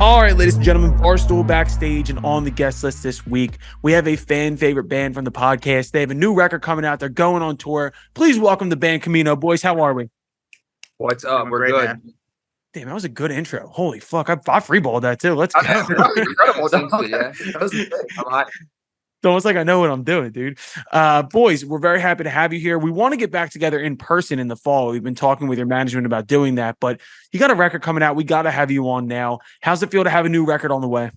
All right, ladies and gentlemen, Barstool Backstage, and on the guest list this week, we have a fan favorite band from the podcast. They have a new record coming out. They're going on tour. Please welcome the band CAMINO. Boys, how are we? What's up? We're great, good. man. Damn, that was a good intro. Holy fuck, I freeballed that too. Let's go. That was incredible. Yeah, that was great. It's almost like I know what I'm doing, dude. Boys, we're very happy to have you here. We want to get back together in person in the fall. We've been talking with your management about doing that, but you got a record coming out. We got to have you on now. How's it feel to have a new record on the way?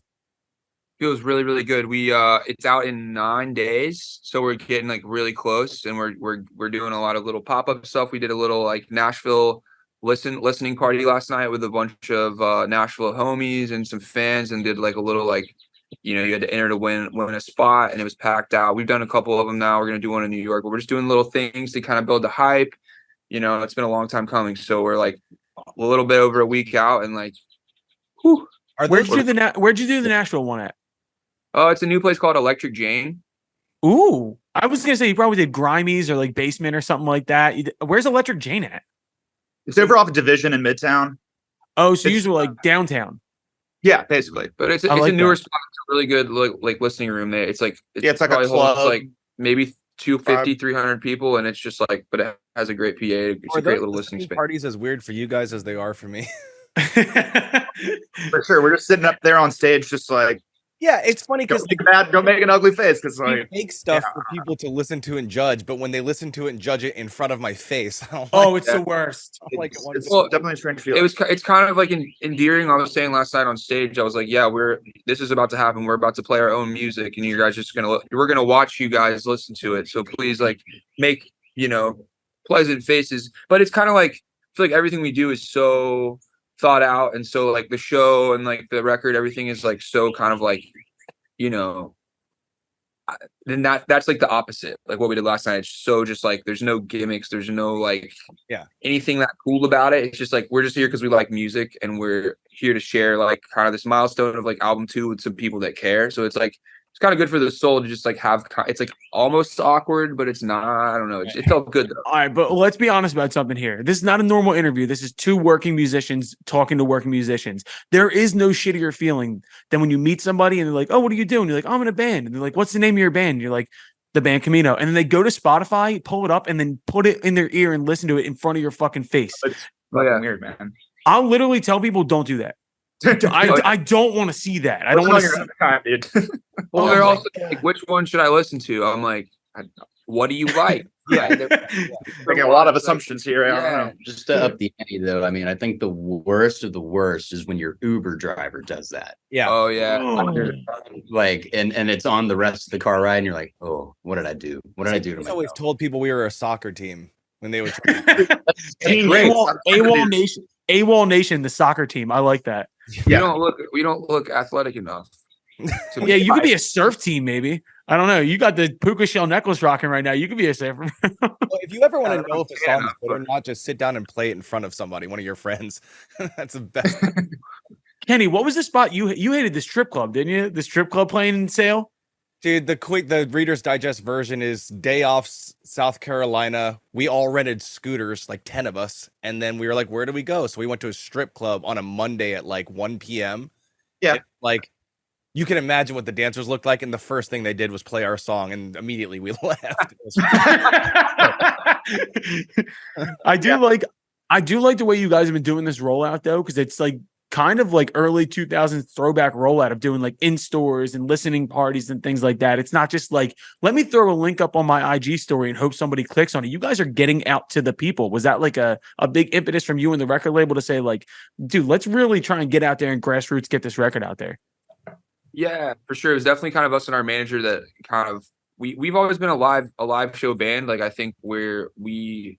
Feels really, really good. It's out in 9 days, so we're getting like really close, and we're doing a lot of little pop-up stuff. We did a little like Nashville listening party last night with a bunch of Nashville homies and some fans, and did like a little like, you had to enter to win a spot, and it was packed out. We've done a couple of them now. We're gonna do one in New York, but we're just doing little things to kind of build the hype. It's been a long time coming, so we're like a little bit over a week out, and like, whew. Where'd you do the Nashville one at? Oh, it's a new place called Electric Jane. Ooh, I was gonna say you probably did Grimey's or like Basement or something like that. Where's Electric Jane at? It's over off of Division in Midtown. Oh, so you were like downtown. Yeah, basically. But it's a newer spot. It's a really good like listening room there. It's like a club. Holds, like maybe 250, 300 people, and it's just like, but it has a great PA. It's a great little listening space. Parties as weird for you guys as they are for me. For sure. We're just sitting up there on stage, just like, yeah, it's funny because don't make an ugly face, because like make stuff for people to listen to and judge, but when they listen to it and judge it in front of my face, I don't it's the worst. It's definitely a strange feeling. It's kind of like endearing. I was saying last night on stage, I was like, yeah, this is about to happen. We're about to play our own music, and you guys we're gonna watch you guys listen to it. So please, like, make pleasant faces. But it's kind of like, I feel like everything we do is so thought out, and so like the show and like the record, everything is like so kind of like, then that's like the opposite, like what we did last night. It's so just like, there's no gimmicks, there's no like anything that cool about it. It's just like, we're just here because we like music, and we're here to share like kind of this milestone of like album 2 with some people that care. So it's like, it's kind of good for the soul to just like have, it's like almost awkward, but it's not. I don't know. It felt good though. All right, but let's be honest about something here. This is not a normal interview. This is two working musicians talking to working musicians. There is no shittier feeling than when you meet somebody and they're like, "Oh, what are you doing?" You're like, "Oh, I'm in a band." And they're like, "What's the name of your band?" And you're like, "The band CAMINO." And then they go to Spotify, pull it up, and then put it in their ear and listen to it in front of your fucking face. It's weird, man. I'll literally tell people, don't do that. I don't want to see that. I don't want to see. Well, they're also like, which one should I listen to? I'm like, what do you like? Making a lot of assumptions here. I don't know. Just to up the ante, though, I mean, I think the worst of the worst is when your Uber driver does that. Yeah. Oh yeah. Like, and it's on the rest of the car ride, and you're like, oh, what did I do? What did I do to myself? I always told people we were a soccer team when they would. AWOL Nation, the soccer team. I like that. We don't look athletic enough. Yeah, you could be a surf team, maybe. I don't know. You got the puka shell necklace rocking right now. You could be a surfer. Well, if you ever want to know if a song is good or not, just sit down and play it in front of somebody, one of your friends. That's the best. Kenny, what was the spot you hated? The strip club, didn't you? The strip club playing in Sale? Dude, the Reader's Digest version is day off South Carolina. We all rented scooters, like 10 of us. And then we were like, where do we go? So we went to a strip club on a Monday at like 1 p.m. Yeah. Like, you can imagine what the dancers looked like. And the first thing they did was play our song. And immediately we left. I do like the way you guys have been doing this rollout, though, because it's like kind of like early 2000s throwback rollout of doing like in stores and listening parties and things like that. It's not just like, let me throw a link up on my IG story and hope somebody clicks on it. You guys are getting out to the people. Was that like a big impetus from you and the record label to say like, dude, let's really try and get out there and Grassroots get this record out there? Yeah, for sure. It was definitely kind of us and our manager that kind of, we've always been a live show band. Like, I think we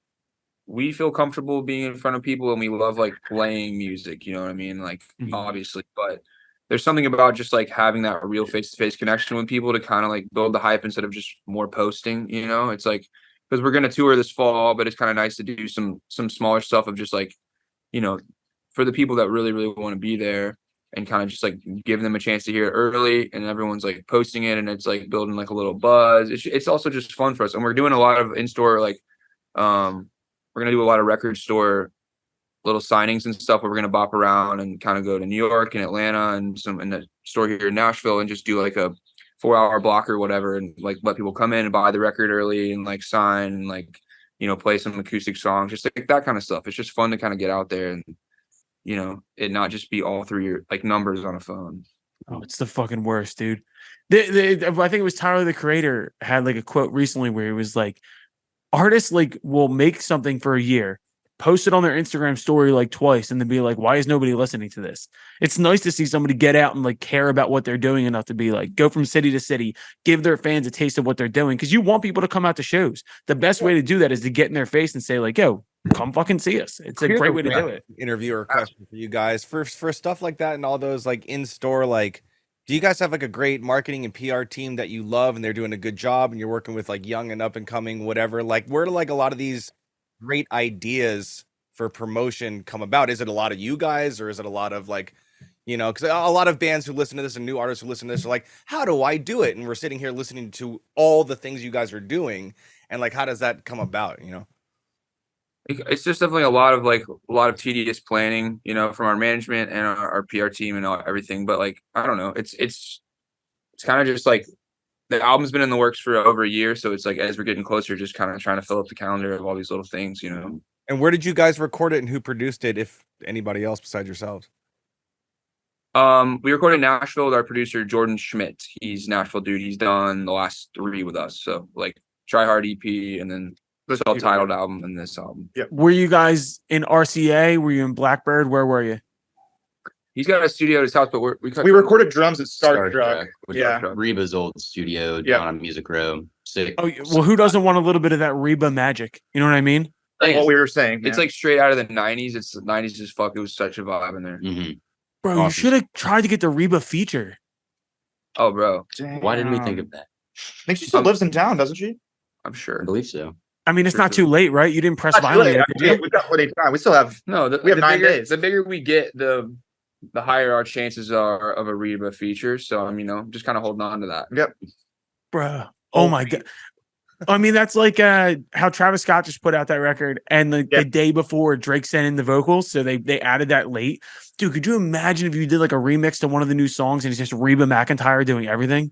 feel comfortable being in front of people, and we love like playing music, you know what I mean? Like, obviously, but there's something about just like having that real face-to-face connection with people to kind of like build the hype instead of just more posting, It's like, because we're going to tour this fall, but it's kind of nice to do some smaller stuff of just like, for the people that really, really want to be there, and kind of just like give them a chance to hear it early, and everyone's like posting it, and it's like building like a little buzz. It's also just fun for us. And we're doing a lot of in-store, like, we're going to do a lot of record store little signings and stuff where we're gonna bop around and kind of go to New York and Atlanta and some in the store here in Nashville and just do like a 4-hour block or whatever, and like let people come in and buy the record early and like sign and like, you know, play some acoustic songs, just like that kind of stuff. It's just fun to kind of get out there and, you know, it not just be all through your like numbers on a phone. Oh, it's the fucking worst, dude. I think it was Tyler the Creator had like a quote recently where he was like, artists like will make something for a year, post it on their Instagram story like twice, and then be like, why is nobody listening to this? It's nice to see somebody get out and like care about what they're doing enough to be like, go from city to city, give their fans a taste of what they're doing. Cause you want people to come out to shows. The best way to do that is to get in their face and say like, yo, come fucking see us. It's a great way to do it. Interview or question for you guys for stuff like that and all those like in-store, like, do you guys have like a great marketing and PR team that you love and they're doing a good job and you're working with like young and up and coming, whatever? Like, where do like a lot of these great ideas for promotion come about? Is it a lot of you guys, or is it a lot of like, you know, because a lot of bands who listen to this and new artists who listen to this are like, how do I do it? And we're sitting here listening to all the things you guys are doing, and like, how does that come about, you know? It's just definitely a lot of tedious planning, you know, from our management and our PR team and everything. But like, I don't know, it's kind of just like the album's been in the works for over a year, so it's like as we're getting closer, just kind of trying to fill up the calendar of all these little things, you know. And where did you guys record it, and who produced it, if anybody else besides yourselves? We recorded in Nashville with our producer Jordan Schmidt. He's Nashville dude. He's done the last 3 with us. So like Try Hard EP and then the self-titled album and this album. Yeah. Were you guys in RCA? Were you in Blackbird? Where were you? He's got a studio at his house, but We recorded drums at Star Trek. which Yeah. is Reba's old studio Yeah. down on Music Row. Sick. Oh, well, who doesn't want a little bit of that Reba magic? You know what I mean? Like, What we were saying. it's like straight out of the 90s. It's the 90s just fuck. It was such a vibe in there. Mhm. Bro, you Awesome. should have tried to get the Reba feature. Oh, bro, Why didn't we think of that? I think she still lives in town, doesn't she? I'm I sure. believe so. I mean, it's For not sure. too late, right? You didn't press Not too violently. late. Did you? We've got plenty of time. We still have. No, We have 9 bigger, days. The bigger we get, the higher our chances are of a Reba feature. So I'm, you know, just kind of holding on to that. Yep. Bro. Oh my God. I mean, that's like how Travis Scott just put out that record, and the day before Drake sent in the vocals, so they added that late. Dude, could you imagine if you did like a remix to one of the new songs and it's just Reba McEntire doing everything?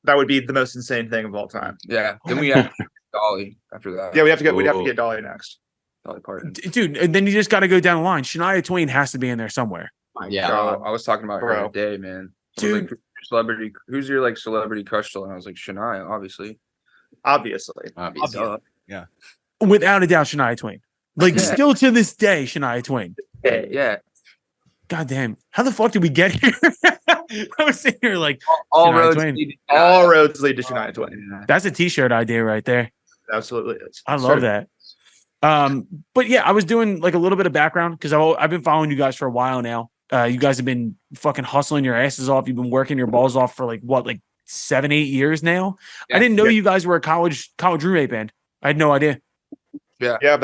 That would be the most insane thing of all time. Yeah. Then we have Dolly after that. Yeah, we'd have to Ooh. get Dolly next. Dolly Parton. Dude, and then you just got to go down the line. Shania Twain has to be in there somewhere. Yeah. Bro, I was talking about her Bro. today, man. I was like, Dude. celebrity. Who's your like celebrity crush still? And I was like, Shania, obviously. Obviously. Obviously. Duh. Without a doubt, Shania Twain. Like, Yeah. still to this day, Shania Twain. Yeah. God damn. How the fuck did we get here? I was sitting here like, All Shania roads Twain. lead to All Shania. roads lead to Shania Twain. Yeah. that's a t-shirt idea right there. Absolutely is. I love that. But yeah, I was doing like a little bit of background because I've been following you guys for a while now. You guys have been fucking hustling your asses off. You've been working your balls off for like 7-8 years now. I didn't know you guys were a college roommate band. I had no idea. Yeah,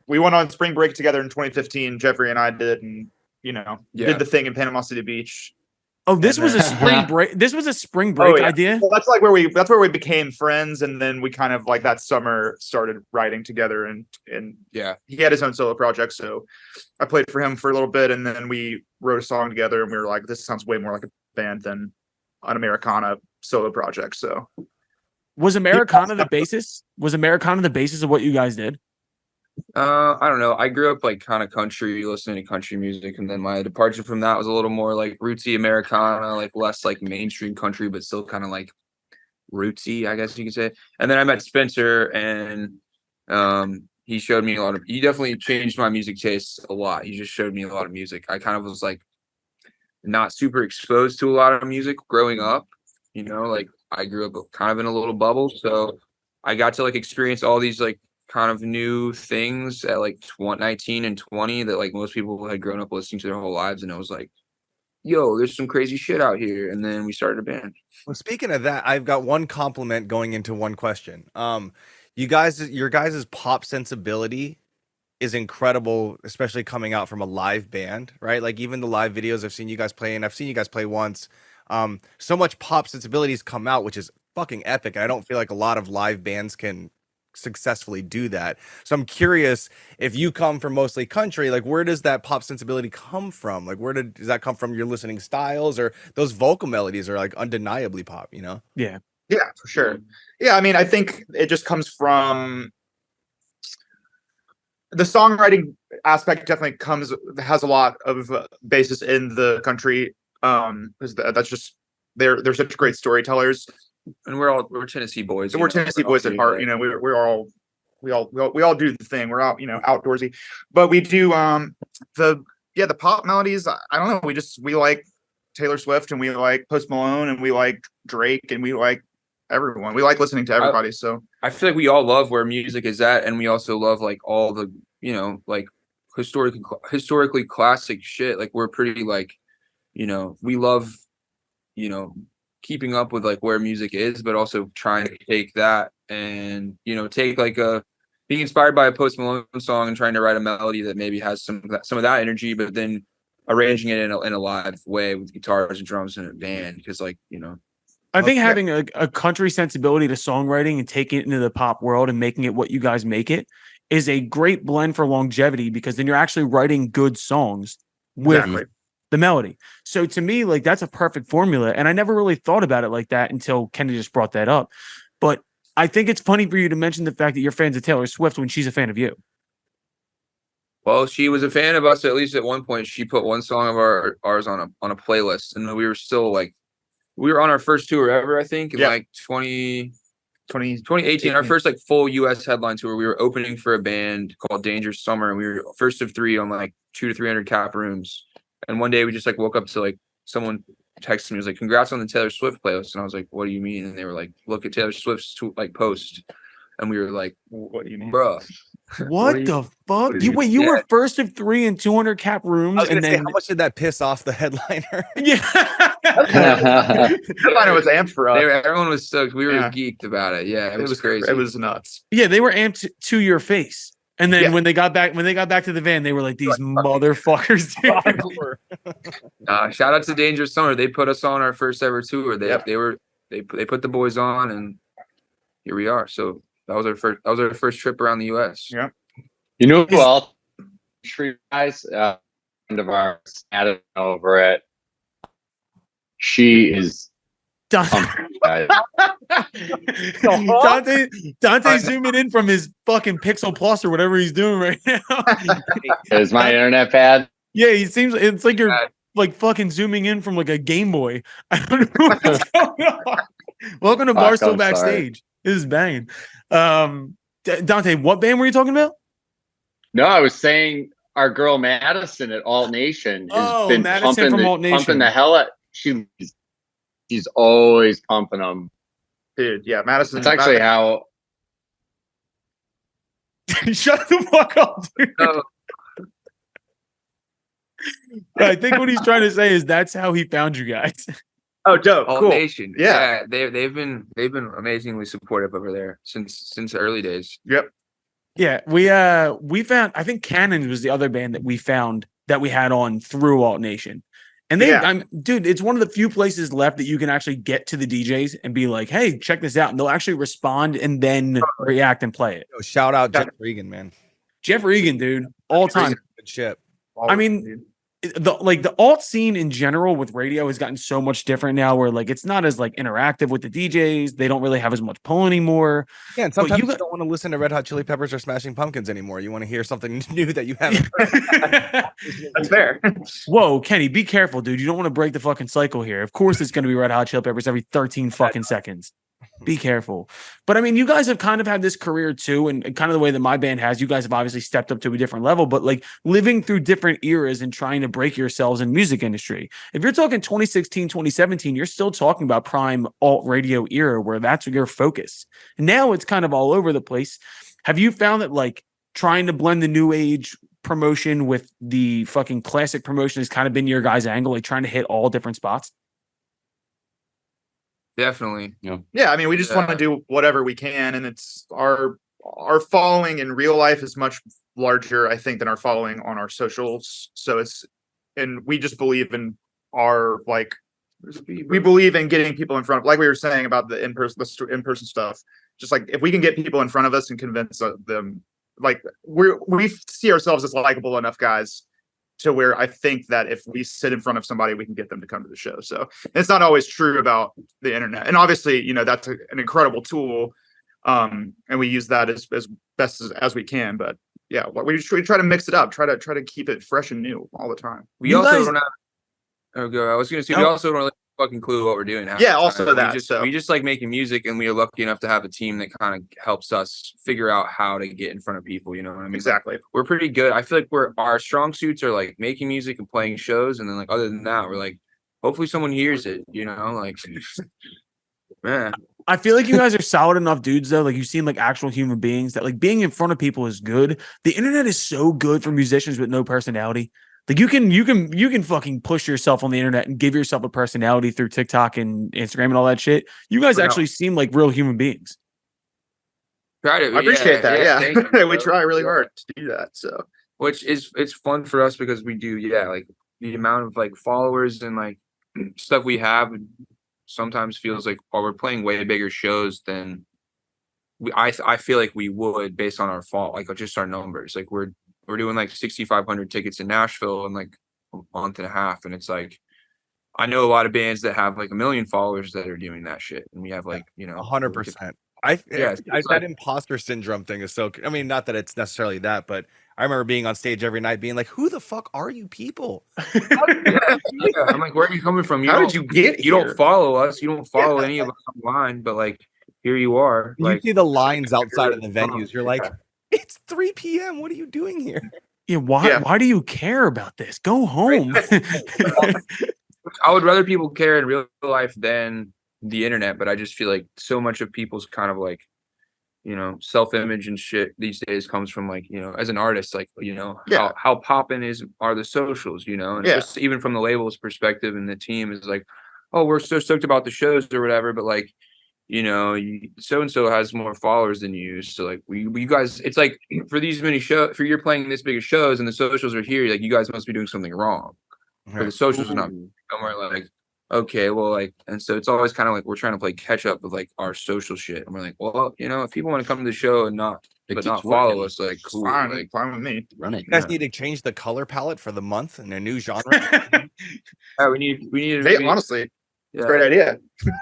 we went on spring break together in 2015. Jeffrey and I did, and did the thing in Panama City Beach. Oh, this And was a then- spring break. This was a spring break yeah. idea. Well, that's where we became friends, and then we kind of like that summer started writing together, and Yeah. he had his own solo project, so I played for him for a little bit, and then we wrote a song together, and we were like, this sounds way more like a band than an Americana solo project. So Was Americana the basis? Was Americana the basis of what you guys did? I don't know. I grew up like kind of country, listening to country music, and then my departure from that was a little more like rootsy Americana, like less like mainstream country, but still kind of like rootsy, I guess you could say. And then I met Spencer, and he showed me he definitely changed my music tastes a lot. He just showed me a lot of music. I kind of was like not super exposed to a lot of music growing up, like I grew up kind of in a little bubble, so I got to like experience all these like kind of new things at like 19 and 20 that like most people had grown up listening to their whole lives, and I was like, yo, there's some crazy shit out here. And then we started a band. Well, speaking of that, I've got one compliment going into one question. Your guys' pop sensibility is incredible, especially coming out from a live band, right? Like even the live videos I've seen you guys play, and I've seen you guys play once. So much pop sensibilities come out, which is fucking epic. And I don't feel like a lot of live bands can successfully do that. So I'm curious, if you come from mostly country, like where does that pop sensibility come from? Like does that come from your listening styles, or those vocal melodies are like undeniably pop, you know? Yeah. Yeah, for sure. Yeah, I mean, I think it just comes from the songwriting aspect. Definitely has a lot of basis in the country, because that's just they're such great storytellers, And we're Tennessee boys. we're Tennessee boys at heart. You know, we all do the thing. We're out, outdoorsy, but we do the pop melodies. I don't know. We like Taylor Swift, and we like Post Malone, and we like Drake, and we like everyone. We like listening to everybody. So I feel like we all love where music is at, and we also love like all the like historically classic shit. Like we're pretty like we love keeping up with like where music is, but also trying to take that and take like being inspired by a Post Malone song and trying to write a melody that maybe has some of that energy, but then arranging it in a live way with guitars and drums in a band, because I think having a country sensibility to songwriting and taking it into the pop world and making it what you guys make it is a great blend for longevity, because then you're actually writing good songs with the melody. So to me, like, that's a perfect formula. And I never really thought about it like that until Kenny just brought that up. But I think it's funny for you to mention the fact that you're fans of Taylor Swift when she's a fan of you. Well, she was a fan of us, at least at one point. She put one song of ours on a playlist, and we were still like, we were on our first tour ever, I think, in like 2018, our first like full US headline tour. We were opening for a band called Dangerous Summer, and we were first of 3 on like 200 to 300 cap rooms. And one day we just like woke up to like someone texted me, was like, "Congrats on the Taylor Swift playlist." And I was like, "What do you mean?" And they were like, "Look at Taylor Swift's like post." And we were like, "What do you mean, bro? What the fuck? You were first of 3 in 200 cap rooms, and then how much did that piss off the headliner? Yeah, headliner was amped for us. Everyone was stoked. We were geeked about it. Yeah, it was crazy. It was nuts. Yeah, they were amped to your face. And then when they got back to the van, they were like, "These motherfuckers." Shout out to Dangerous Summer. They put us on our first ever tour. They put the boys on, and here we are. So that was our first trip around the US. Yeah. You know who else? Guys, friend of ours, Adam over at. She is. Dante zooming in from his fucking Pixel Plus or whatever he's doing right now. Is my internet bad? Yeah, it's like you're like fucking zooming in from like a Game Boy. I don't know what's going on. Welcome to Barstool Backstage. This is banging. Dante, what band were you talking about? No, I was saying our girl Madison at Alt Nation has been Madison from Alt Nation. pumping the hell out. She's always pumping them. Dude, yeah, Madison. That's actually how. Shut the fuck up, dude. No. I think what he's trying to say is that's how he found you guys. Oh, dope! Alt Cool. Nation. Yeah. They've been amazingly supportive over there since the early days. Yep. Yeah, we found, I think Cannon was the other band that we found that we had on through Alt Nation. And dude, it's one of the few places left that you can actually get to the DJs and be like, "Hey, check this out." And they'll actually respond and then react and play it. Yo, shout out Jeff Regan, man. Jeff Regan, dude, all time. Good shit. I mean, the alt scene in general with radio has gotten so much different now, where like it's not as like interactive with the DJs. They don't really have as much pull anymore. Yeah, and sometimes you don't want to listen to Red Hot Chili Peppers or Smashing Pumpkins anymore. You want to hear something new that you haven't heard. That's fair. Whoa, Kenny, be careful, dude. You don't want to break the fucking cycle here. Of course, it's going to be Red Hot Chili Peppers every 13 fucking seconds. Be careful. But I mean, you guys have kind of had this career too, and kind of the way that my band has, you guys have obviously stepped up to a different level, but like living through different eras and trying to break yourselves in music industry. If you're talking 2016, 2017, you're still talking about prime alt radio era where that's your focus. Now it's kind of all over the place. Have you found that like trying to blend the new age promotion with the fucking classic promotion has kind of been your guys' angle, like trying to hit all different spots? Definitely. Yeah, I mean, we just want to do whatever we can, and it's our following in real life is much larger, I think, than our following on our socials. So and we just believe in we believe in getting people in front of, like we were saying about the in-person stuff. just like if we can get people in front of us and convince them, like we see ourselves as likable enough guys to where I think that if we sit in front of somebody, we can get them to come to the show. So it's not always true about the internet. And obviously, you know, that's an incredible tool. And we use that as best as we can. But yeah, we try to mix it up, try to keep it fresh and new all the time. We also don't have. Oh, go. I was gonna say we also don't really fucking clue what we're doing. Yeah, also that. We just like making music, and we are lucky enough to have a team that kind of helps us figure out how to get in front of people. You know what I mean? Exactly. We're pretty good. I feel like our strong suits are like making music and playing shows, and then like other than that, we're like, hopefully someone hears it. You know, like, man. I feel like you guys are solid enough dudes though. Like you seem like actual human beings that like being in front of people is good. The internet is so good for musicians with no personality. Like you can fucking push yourself on the internet and give yourself a personality through TikTok and Instagram and all that shit. You guys actually seem like real human beings. I appreciate that. Yeah. We try really hard to do that. So which is it's fun for us because we do, like the amount of like followers and like stuff we have sometimes feels like we're playing way bigger shows than I feel like we would based on our like just our numbers. Like we're doing like 6,500 tickets in Nashville in like a month and a half. And it's like, I know a lot of bands that have like 1 million followers that are doing that shit. And we have like, 100%. That imposter syndrome thing is so, I mean, not that it's necessarily that, but I remember being on stage every night being like, who the fuck are you people? I'm like, where are you coming from? How did you get here? You don't follow us. You don't follow any of us online, but like, here you are. You see the lines outside of the venues. You're like, it's 3 p.m. What are you doing here? Yeah, why do you care about this? Go home. I would rather people care in real life than the internet, but I just feel like so much of people's kind of like, self-image and shit these days comes from like, as an artist, like, how poppin' are the socials, and just even from the label's perspective and the team is like, oh, we're so stoked about the shows or whatever, but like, so and so has more followers than you. So like we guys, it's like for these many shows, for you're playing this big of shows and the socials are here, like you guys must be doing something wrong. For the socials are not somewhere like, okay, well, like, and so it's always kind of like we're trying to play catch up with like our social shit. And we're like, well, if people want to come to the show and not follow us, like cool, fine with me. Run it. You guys need to change the color palette for the month and a new genre. We need honestly. Yeah. Great idea.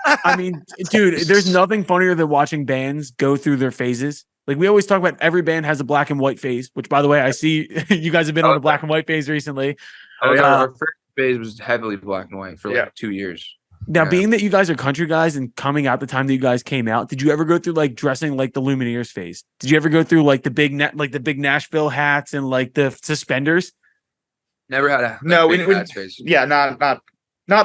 I mean, dude, there's nothing funnier than watching bands go through their phases. Like we always talk about every band has a black and white phase, which by the way, I see you guys have been on a black and white phase recently. Our first phase was heavily black and white for like 2 years. Now, being that you guys are country guys and coming out the time that you guys came out, did you ever go through like dressing like the Lumineers phase? Did you ever go through like the big Nashville hats and like the suspenders? Never had a no. We phase. Yeah, not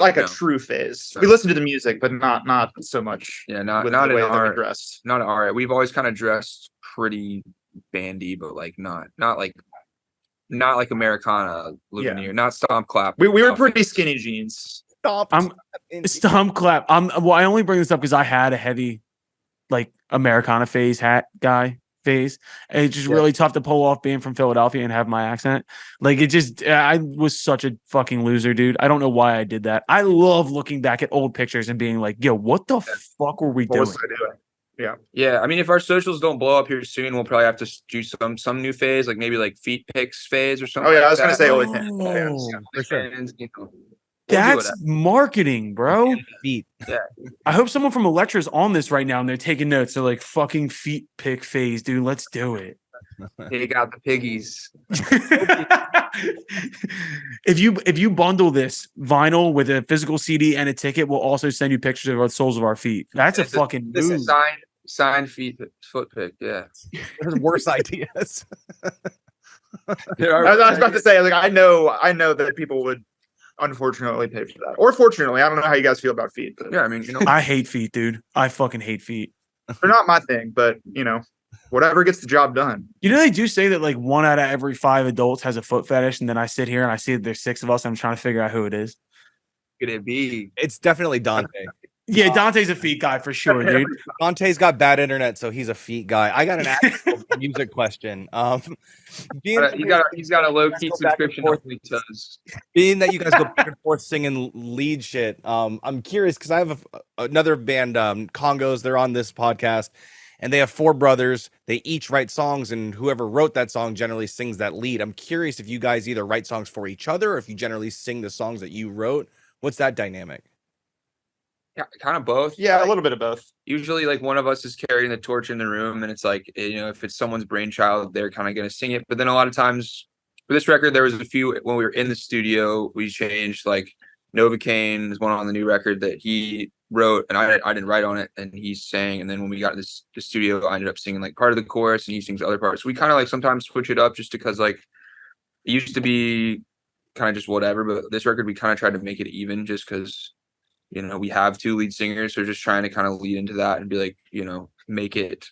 like a true phase. No. We listen to the music, but not so much. Yeah, not in our dress. Not in our. We've always kind of dressed pretty bandy, but like not like Americana Lumineer, not stomp clap. We were pretty skinny jeans. Stomp clap. Well, I only bring this up because I had a heavy like Americana phase phase. And it's just really tough to pull off being from Philadelphia and have my accent. Like I was such a fucking loser, dude. I don't know why I did that. I love looking back at old pictures and being like, yo, what the fuck were we doing? Yeah. I mean, if our socials don't blow up here soon, we'll probably have to do some new phase, like maybe like feet pics phase or something. Oh yeah, I was gonna say for sure. That's marketing, bro. Feet. Yeah. I hope someone from Electra's on this right now and they're taking notes. They're like, fucking feet pick phase, dude. Let's do it. They got the piggies. If you bundle this vinyl with a physical CD and a ticket, we'll also send you pictures of the soles of our feet. That's a fucking this is signed foot pick. Yeah. There's worse ideas. I was about to say, like, I know that people would unfortunately pay for that, or fortunately. I don't know how you guys feel about feet, but yeah, I mean, I hate feet, dude. I fucking hate feet. They're not my thing, but whatever gets the job done. They do say that like 1 out of every 5 adults has a foot fetish, and then I sit here and I see that there's 6 of us. And I'm trying to figure out who it is. Could it be? It's definitely Dante. Yeah, Dante's a feet guy for sure, dude. Dante's got bad internet, so he's a feet guy. I got an actual music question. He's got a low key subscription. Being that you guys go back and forth singing lead shit, I'm curious because I have another band, Congos. They're on this podcast, and they have 4 brothers. They each write songs, and whoever wrote that song generally sings that lead. I'm curious if you guys either write songs for each other or if you generally sing the songs that you wrote. What's that dynamic? Yeah, kind of both. Yeah, a little bit of both. Usually like one of us is carrying the torch in the room, and it's like, if it's someone's brainchild, they're kind of going to sing it. But then a lot of times for this record, there was a few when we were in the studio, we changed. Like Novocaine is one on the new record that he wrote, and I didn't write on it, and he sang. And then when we got to the studio, I ended up singing like part of the chorus, and he sings other parts. So we kind of like sometimes switch it up just because like it used to be kind of just whatever, but this record we kind of tried to make it even just because we have 2 lead singers, so just trying to kind of lead into that and be like, make it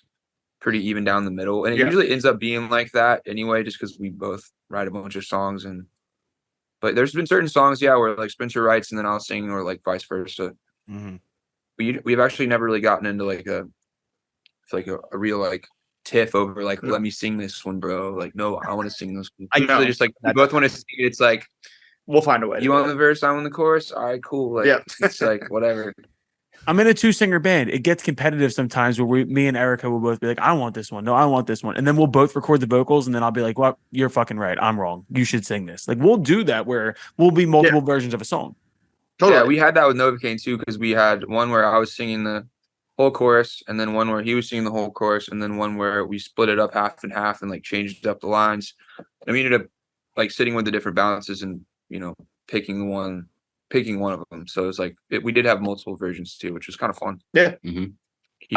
pretty even down the middle. And it usually ends up being like that anyway, just because we both write a bunch of songs. But there's been certain songs, where like Spencer writes and then I'll sing, or like vice versa. Mm-hmm. We've actually never really gotten into like a real like tiff over like, let me sing this one, bro. Like, no, I want to sing this one. I usually just like we both want to sing it. It's like, we'll find a way. You want the verse, I want the chorus. All right, cool. Like, it's like whatever. I'm in a 2-singer band. It gets competitive sometimes where me and Erica will both be like, I want this one. No, I want this one. And then we'll both record the vocals, and then I'll be like, well, you're fucking right. I'm wrong. You should sing this. Like, we'll do that where we'll be multiple versions of a song. Totally. Yeah, we had that with Novocaine too, because we had one where I was singing the whole chorus, and then one where he was singing the whole chorus, and then one where we split it up half and half and like changed up the lines. And we ended up like sitting with the different balances and picking one of them. So it's like we did have multiple versions too, which was kind of fun. Yeah. Mm-hmm.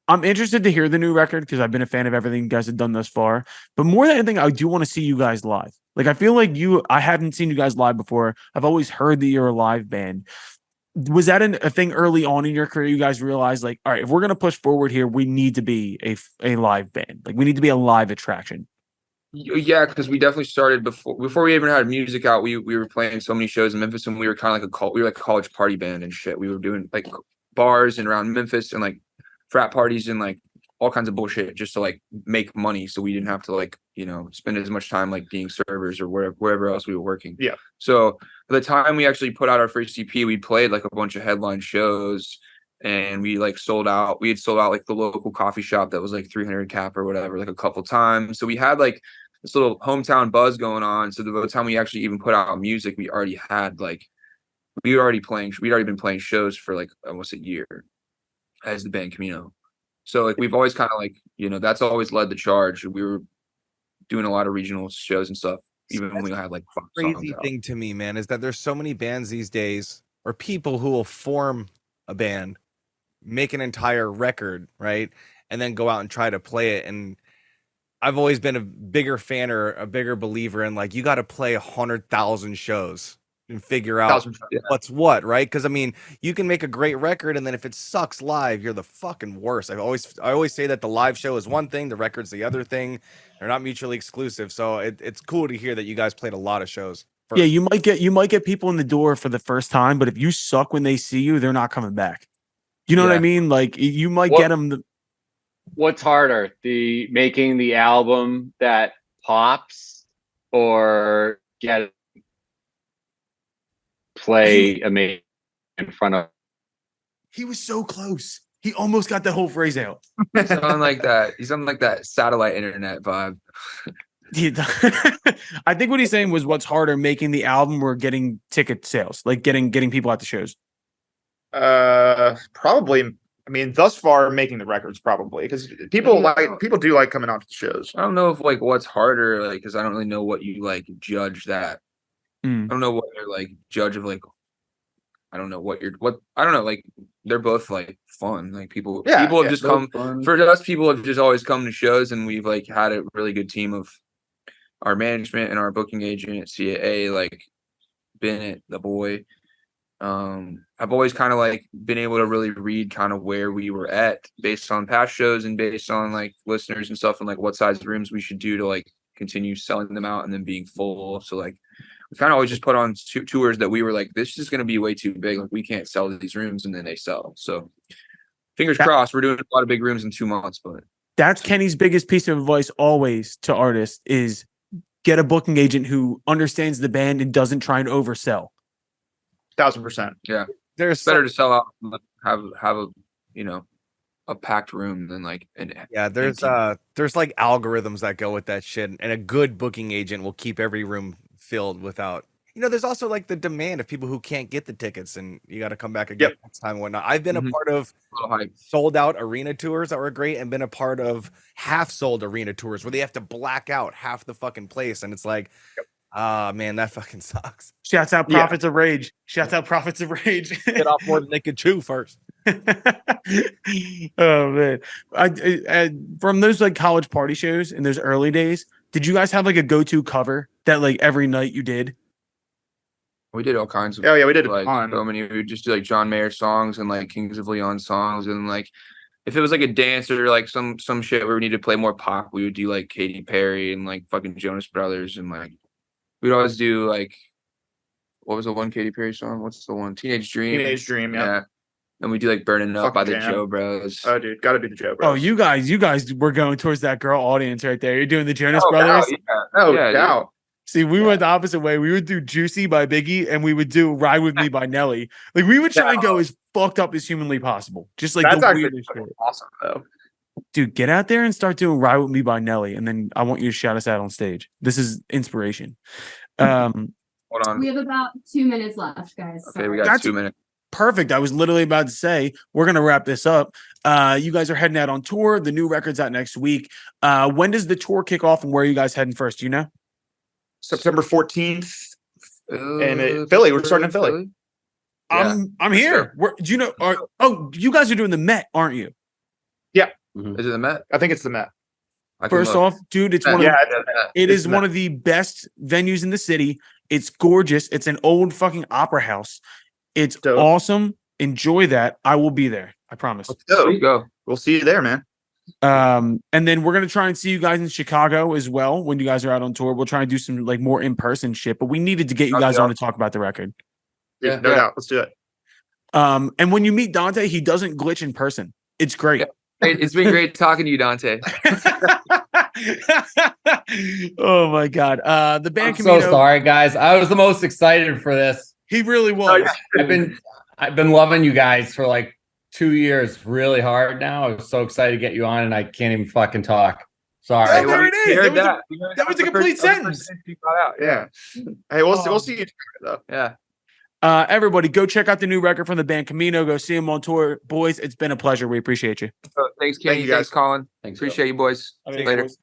I'm interested to hear the new record because I've been a fan of everything you guys have done thus far. But more than anything, I do want to see you guys live. Like, I feel like I haven't seen you guys live before. I've always heard that you're a live band. Was that a thing early on in your career? You guys realized like, all right, if we're going to push forward here, we need to be a live band. Like, we need to be a live attraction. Yeah, because we definitely started before we even had music out. We were playing so many shows in Memphis, and we were kind of like we were like a college party band and shit. We were doing like bars and around Memphis and like frat parties and like all kinds of bullshit just to like make money, so we didn't have to like spend as much time like being servers or wherever else we were working. Yeah. So by the time we actually put out our first EP, we played like a bunch of headline shows. And we like sold out. We had sold out like the local coffee shop that was like 300 cap or whatever, like a couple times. So we had like this little hometown buzz going on. So by the time we actually even put out music, we'd already been playing shows for like almost a year as the band CAMINO. So like we've always kind of like that's always led the charge. We were doing a lot of regional shows and stuff, even when we had like crazy thing to me, man, is that there's so many bands these days, or people who will form a band, make an entire record, right, and then go out and try to play it. And I've always been a bigger fan or a bigger believer in like, you got to play 100,000 shows and figure out what's what, right? Because I mean, you can make a great record, and then if it sucks live, you're the fucking worst. I always say that the live show is one thing, the record's the other thing. They're not mutually exclusive. So it's cool to hear that you guys played a lot of shows. Yeah, you might get people in the door for the first time, but if you suck when they see you, they're not coming back. You know what I mean? Like, you might get them. What's harder, making the album that pops, or play amazing in front of? He was so close. He almost got the whole phrase out. He's on like that satellite internet vibe. I think what he's saying was, what's harder, making the album or getting ticket sales, like getting people at the shows? Probably. I mean, thus far, making the records probably, because people do like coming out to the shows. I don't know if like what's harder, like, because I don't really know what you like judge that. I don't know what you're like judge of, like, I don't know I don't know, like, they're both like fun. Like people have just come for us. People have just always come to shows, and we've like had a really good team of our management and our booking agent, CAA, like Bennett, the boy. I've always kind of like been able to really read kind of where we were at based on past shows and based on like listeners and stuff, and like what size rooms we should do to like continue selling them out and then being full. So like we kind of always just put on tours that we were like, this is going to be way too big. Like, we can't sell these rooms, and then they sell. So fingers crossed, we're doing a lot of big rooms in 2 months. But that's Kenny's biggest piece of advice always to artists is get a booking agent who understands the band and doesn't try and oversell. 1,000%. Yeah, There's better to sell out, have a a packed room than like an Yeah, there's like algorithms that go with that shit, and a good booking agent will keep every room filled without. There's also like the demand of people who can't get the tickets, and you got to come back again next time and whatnot. I've been a part of sold out arena tours that were great, and been a part of half sold arena tours where they have to black out half the fucking place, and it's like, man, that fucking sucks. Shouts out Prophets of Rage. Shouts out Prophets of Rage. Get off more than they could chew first. Oh man, I from those like college party shows in those early days, did you guys have like a go-to cover that like every night you did? We did all kinds of. Oh yeah, we did like a ton. so many. We would just do like John Mayer songs and like Kings of Leon songs, and like if it was like a dance or like some shit where we needed to play more pop, we would do like Katy Perry and like fucking Jonas Brothers, and like we'd always do like, what was the one Katy Perry song? What's the one? Teenage Dream. Teenage Dream, yeah. And we do like Burning Up by the jam. Joe Bros. Oh, dude, gotta do the Joe Bros. Oh, you guys were going towards that girl audience right there. You're doing the Jonas Brothers. No doubt. See, we went the opposite way. We would do Juicy by Biggie, and we would do Ride With Me by Nelly. Like we would try and go as fucked up as humanly possible. Just like That's the actually weirdest shit. awesome though. Dude, get out there and start doing Ride With Me by Nelly, and then I want you to shout us out on stage. This is inspiration. Hold on. We have about 2 minutes left, guys. Okay, we Sorry. got 2 minutes. Perfect. I was literally about to say we're gonna wrap this up. You guys are heading out on tour. The new record's out next week. When does the tour kick off, and where are you guys heading first? Do you know? September 14th in Philly. We're starting in Philly. Yeah, I'm here. Where, do you know? You guys are doing the Met, aren't you? Is it the Met? I think it's the Met. First off, dude, it's one of it is one of the best venues in the city. It's gorgeous. It's an old fucking opera house. It's dope. Awesome. Enjoy that. I will be there. I promise. Go. We'll see you there, man. And then we're gonna try and see you guys in Chicago as well when you guys are out on tour. We'll try and do some like more in-person shit, but we needed to get you guys on to talk about the record. Yeah, no doubt. Let's do it. And when you meet Dante, he doesn't glitch in person. It's great. Yeah. It's been great talking to you, Dante. Oh my god. The band I'm so sorry, guys. I was the most excited for this. He really was. I've been loving you guys for like 2 years really hard now. I was so excited to get you on, and I can't even fucking talk. Sorry. Yeah, there it is. That was a complete sentence. Yeah. Hey, we'll see you though. Yeah. Everybody, go check out the new record from the band Camino. Go see them on tour, boys. It's been a pleasure. We appreciate you. Thanks, Kenny. Thank you, guys. Thanks, Colin. Thanks, Appreciate you, boys. Thanks, Later. boys.